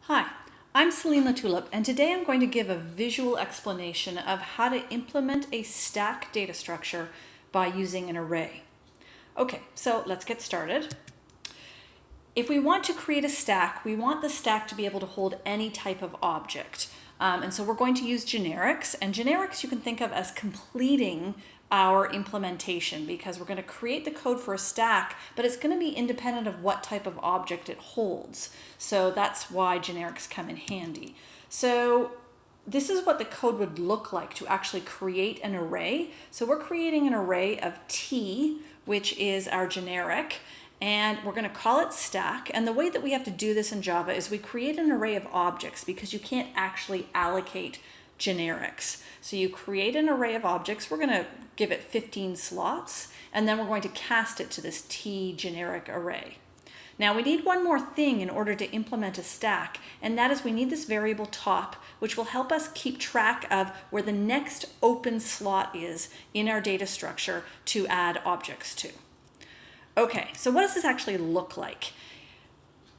Hi, I'm Celine LaTulip, and today I'm going to give a visual explanation of how to implement a stack data structure by using an array. Okay, so let's get started. If we want to create a stack, we want the stack to be able to hold any type of object. And so we're going to use generics, and generics you can think of as completing our implementation because we're going to create the code for a stack, but it's going to be independent of what type of object it holds. So that's why generics come in handy. So this is what the code would look like to actually create an array. So we're creating an array of T, which is our generic, and we're going to call it stack. And the way that we have to do this in Java is we create an array of objects because you can't actually allocate generics. So you create an array of objects. We're going to give it 15 slots, and then we're going to cast it to this T generic array. Now we need one more thing in order to implement a stack, and that is we need this variable top, which will help us keep track of where the next open slot is in our data structure to add objects to. Okay, so what does this actually look like?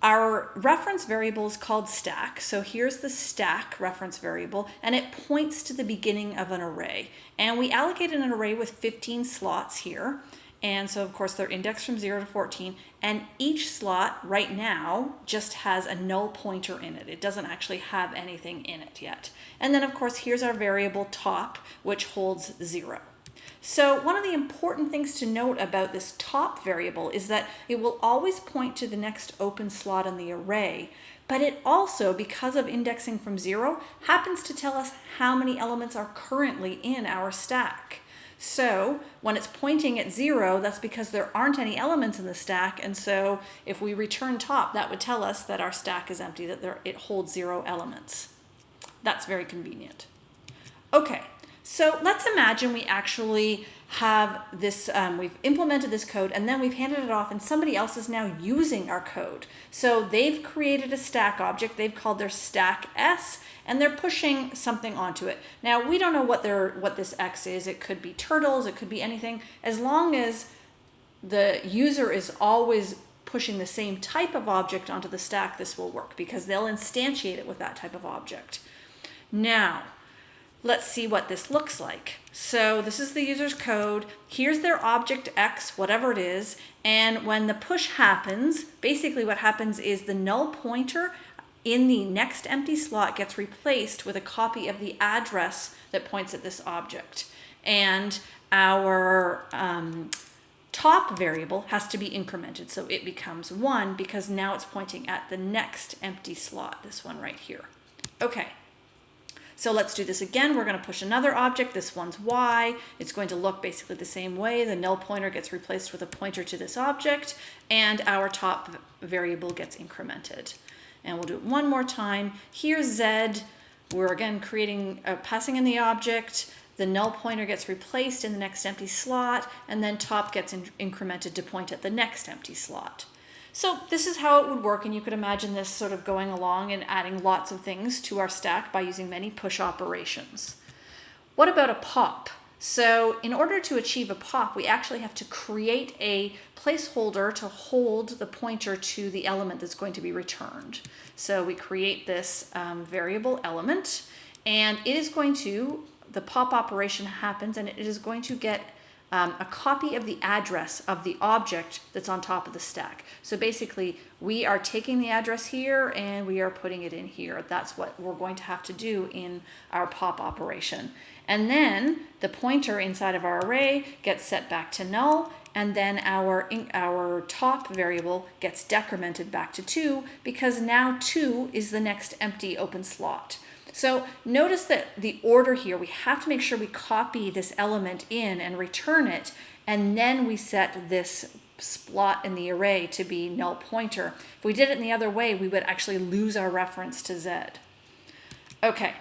Our reference variable is called stack. So here's the stack reference variable, and it points to the beginning of an array. And we allocated an array with 15 slots here. And so of course they're indexed from 0 to 14. And each slot right now just has a null pointer in it. It doesn't actually have anything in it yet. And then of course here's our variable top, which holds 0. So one of the important things to note about this top variable is that it will always point to the next open slot in the array, but it also, because of indexing from 0, happens to tell us how many elements are currently in our stack. So when it's pointing at 0, that's because there aren't any elements in the stack, and so if we return top, that would tell us that our stack is empty, that it holds 0 elements. That's very convenient. Okay. So let's imagine we actually have this, we've implemented this code and then we've handed it off and somebody else is now using our code. So they've created a stack object, they've called their stack S, and they're pushing something onto it. Now we don't know what this X is. It could be turtles, it could be anything. As long as the user is always pushing the same type of object onto the stack, this will work because they'll instantiate it with that type of object. Now, let's see what this looks like. So this is the user's code. Here's their object X, whatever it is. And when the push happens, basically what happens is the null pointer in the next empty slot gets replaced with a copy of the address that points at this object. And our top variable has to be incremented. So it becomes 1 because now it's pointing at the next empty slot, this one right here. Okay. So let's do this again. We're going to push another object. This one's Y. It's going to look basically the same way. The null pointer gets replaced with a pointer to this object, and our top variable gets incremented. And we'll do it one more time. Here's Z. We're again passing in the object. The null pointer gets replaced in the next empty slot, and then top gets incremented to point at the next empty slot. So this is how it would work, and you could imagine this sort of going along and adding lots of things to our stack by using many push operations. What about a pop? So in order to achieve a pop, we actually have to create a placeholder to hold the pointer to the element that's going to be returned. So we create this variable element, and it is going to, the pop operation happens, and it is going to get a copy of the address of the object that's on top of the stack. So basically, we are taking the address here and we are putting it in here. That's what we're going to have to do in our pop operation. And then the pointer inside of our array gets set back to null, and then our top variable gets decremented back to 2 because now 2 is the next empty open slot. So notice that the order here, we have to make sure we copy this element in and return it, and then we set this slot in the array to be null pointer. If we did it in the other way, we would actually lose our reference to Z. Okay,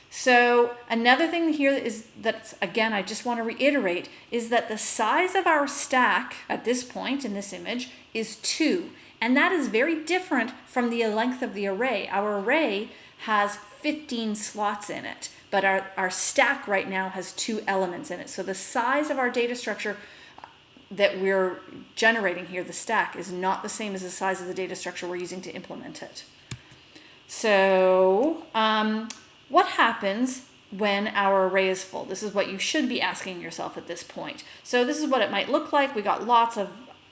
so another thing here is that, again, I just want to reiterate, is that the size of our stack at this point in this image is 2, and that is very different from the length of the array. Our array has 15 slots in it, but our stack right now has 2 elements in it. So the size of our data structure that we're generating here, the stack, is not the same as the size of the data structure we're using to implement it. So what happens when our array is full? This is what you should be asking yourself at this point. So this is what it might look like. We got lots of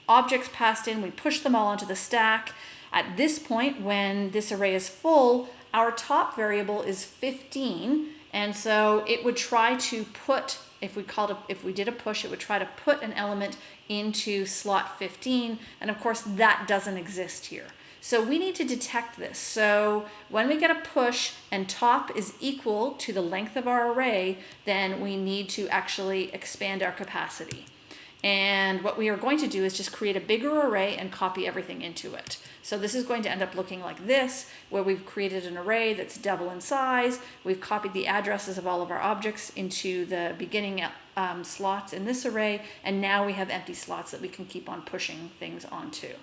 objects passed in. We push them all onto the stack. At this point, when this array is full, our top variable is 15. And so it would try to put, if we did a push, it would try to put an element into slot 15. And of course, that doesn't exist here. So we need to detect this. So when we get a push and top is equal to the length of our array, then we need to actually expand our capacity. And what we are going to do is just create a bigger array and copy everything into it. So this is going to end up looking like this, where we've created an array that's double in size. We've copied the addresses of all of our objects into the beginning slots in this array, and now we have empty slots that we can keep on pushing things onto.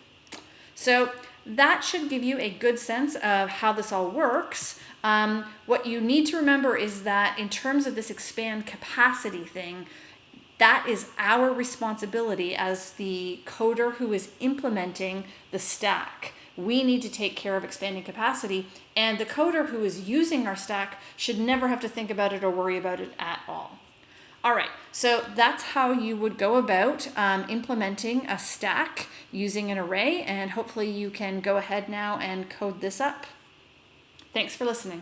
So that should give you a good sense of how this all works. What you need to remember is that in terms of this expand capacity thing, that is our responsibility as the coder who is implementing the stack. We need to take care of expanding capacity, and the coder who is using our stack should never have to think about it or worry about it at all. All right, so that's how you would go about implementing a stack using an array, and hopefully you can go ahead now and code this up. Thanks for listening.